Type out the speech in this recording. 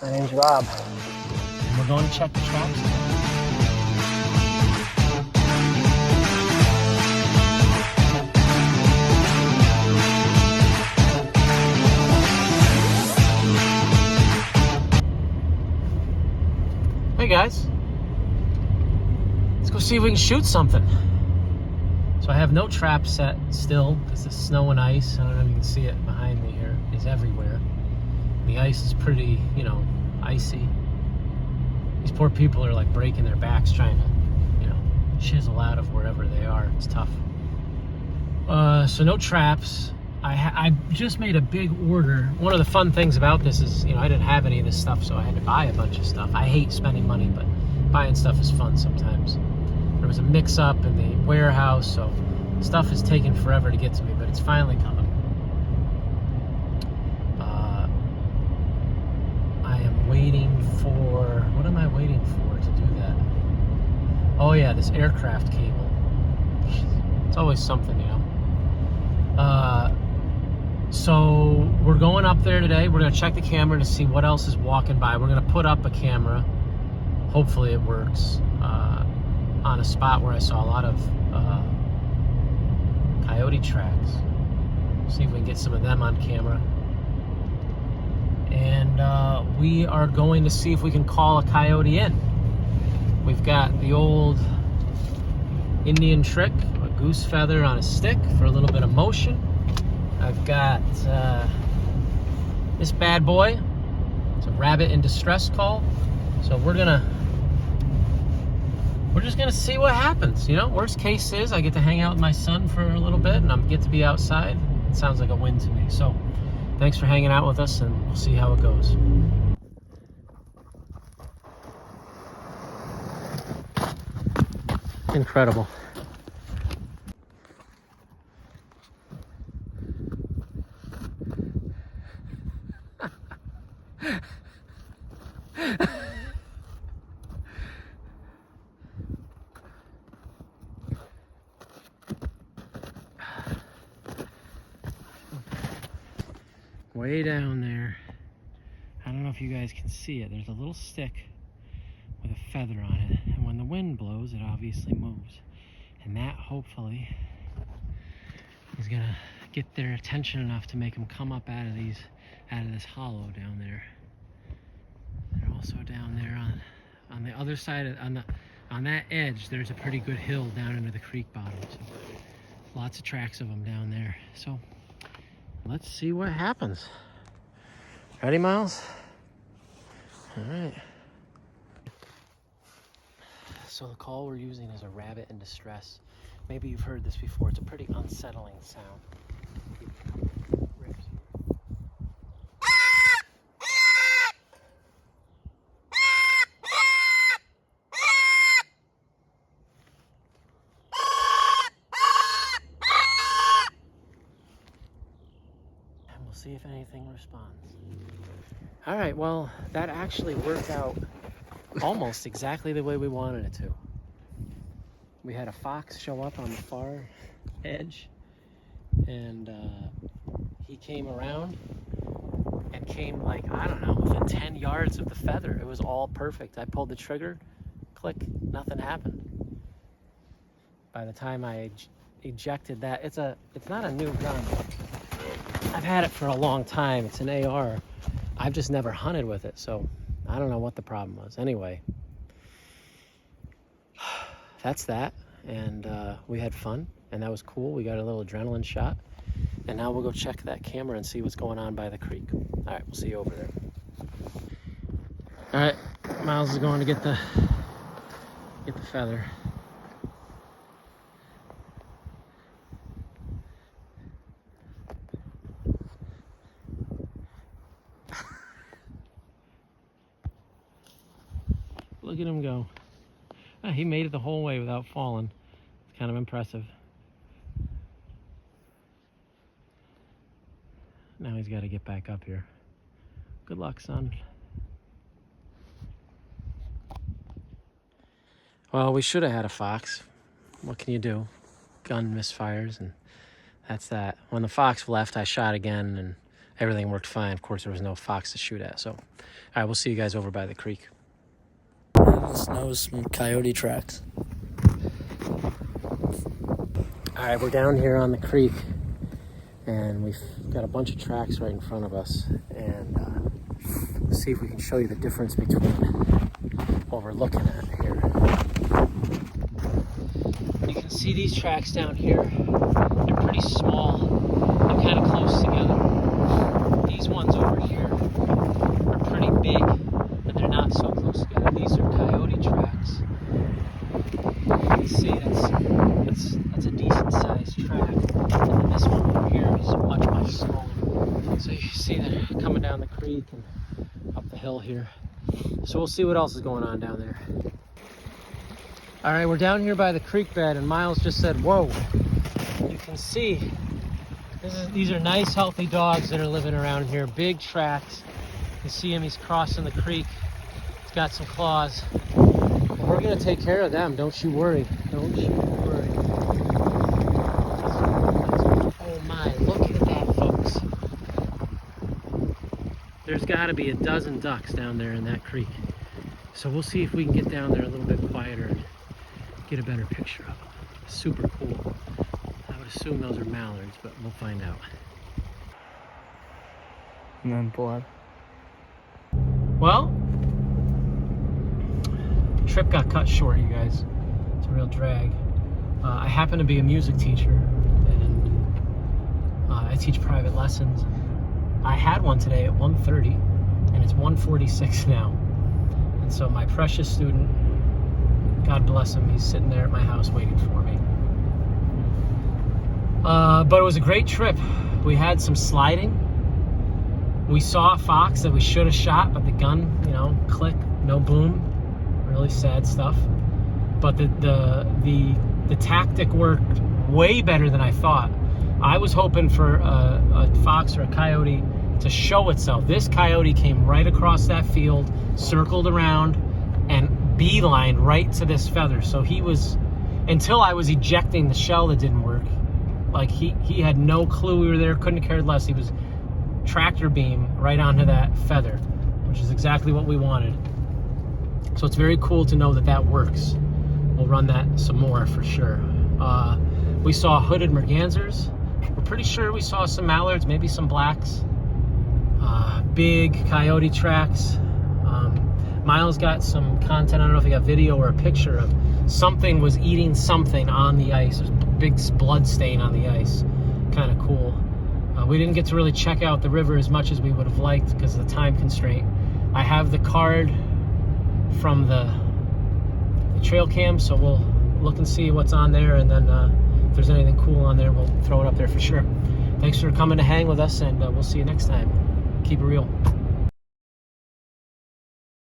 My name's Rob. And we're going to check the traps. Hey guys, let's go see if we can shoot something. So I have no trap set still because the snow and ice, I don't know if you can see it behind me here, is everywhere. The ice is pretty, icy. These poor people are like breaking their backs trying to, chisel out of wherever they are. It's tough. So no traps. I just made a big order. One of the fun things about this is, I didn't have any of this stuff, so I had to buy a bunch of stuff. I hate spending money, but buying stuff is fun sometimes. There was a mix-up in the warehouse, so stuff is taking forever to get to me, but it's finally coming. I am waiting for... What am I waiting for to do that? Oh yeah, this aircraft cable. It's always something, So we're going up there today. We're going to check the camera to see what else is walking by. We're going to put up a camera. Hopefully it works. On a spot where I saw a lot of coyote tracks. See if we can get some of them on camera. And we are going to see if we can call a coyote in. We've got the old Indian trick, a goose feather on a stick for a little bit of motion. I've got this bad boy. It's a rabbit in distress call. So we're just gonna see what happens. Worst case is I get to hang out with my son for a little bit and I get to be outside. It sounds like a win to me. So thanks for hanging out with us and we'll see how it goes. Incredible. Way down there, I don't know if you guys can see it, there's a little stick with a feather on it, and when the wind blows it obviously moves, and that hopefully is gonna get their attention enough to make them come up out of this hollow down there. And also down there on the other side on that edge, there's a pretty good hill down into the creek bottom, so lots of tracks of them down there. So let's see what happens. Ready, Miles? All right. So the call we're using is a rabbit in distress. Maybe you've heard this before. It's a pretty unsettling sound. See if anything responds. All right, well, that actually worked out almost exactly the way we wanted it to. We had a fox show up on the far edge, and he came around and came like, I don't know, within 10 yards of the feather. It was all perfect. I pulled the trigger, click, nothing happened. By the time I ejected that, it's not a new gun. I've had it for a long time. It's an AR. I've just never hunted with it, so I don't know what the problem was. Anyway, that's that, and we had fun, and that was cool. We got a little adrenaline shot, and now we'll go check that camera and see what's going on by the creek. All right, we'll see you over there. All right, Miles is going to get the feather. Look at him go. Oh, he made it the whole way without falling. It's kind of impressive. Now he's got to get back up here. Good luck, son. Well, we should have had a fox. What can you do? Gun misfires, and that's that. When the fox left, I shot again, and everything worked fine. Of course, there was no fox to shoot at. So, all right, we'll see you guys over by the creek. In the snow, some coyote tracks. All right, we're down here on the creek, and we've got a bunch of tracks right in front of us, and let's see if we can show you the difference between what we're looking at here. You can see these tracks down here. They're pretty small. They're kind of close together. These ones over here are pretty big, but they're not so close together. These are coyote tracks. You can see that's a decent sized track. And this one over here is much, much smaller. So you see they're coming down the creek and up the hill here. So we'll see what else is going on down there. All right, we're down here by the creek bed, and Miles just said, whoa. You can see, these are nice, healthy dogs that are living around here. Big tracks. You see him, he's crossing the creek. He's got some claws. And we're gonna take care of them, don't you worry. Don't you worry. Oh my, look at that, folks. There's gotta be a dozen ducks down there in that creek. So we'll see if we can get down there a little bit quieter and get a better picture of them. Super cool. I would assume those are mallards, but we'll find out. And then blood. Well, the trip got cut short, you guys. It's a real drag. I happen to be a music teacher, and I teach private lessons. I had one today at 1:30, and it's 1:46 now. And so my precious student, God bless him, he's sitting there at my house waiting for me. But it was a great trip. We had some sliding. We saw a fox that we should have shot, but the gun, click, no boom. Really sad stuff. But the tactic worked way better than I thought. I was hoping for a fox or a coyote to show itself. This coyote came right across that field, circled around, and beelined right to this feather. So he was, until I was ejecting the shell that didn't work, like he had no clue we were there, couldn't have cared less. He was tractor beam right onto that feather, which is exactly what we wanted. So it's very cool to know that that works. We'll run that some more for sure. We saw hooded mergansers. We're pretty sure we saw some mallards, maybe some blacks. Big coyote tracks. Miles got some content, I don't know if he got video or a picture of something was eating something on the ice. There's a big blood stain on the ice. Kind of cool. We didn't get to really check out the river as much as we would have liked because of the time constraint. I have the card from the trail cam, so we'll look and see what's on there, and then if there's anything cool on there, we'll throw it up there for sure. Thanks for coming to hang with us, and we'll see you next time. Keep it real.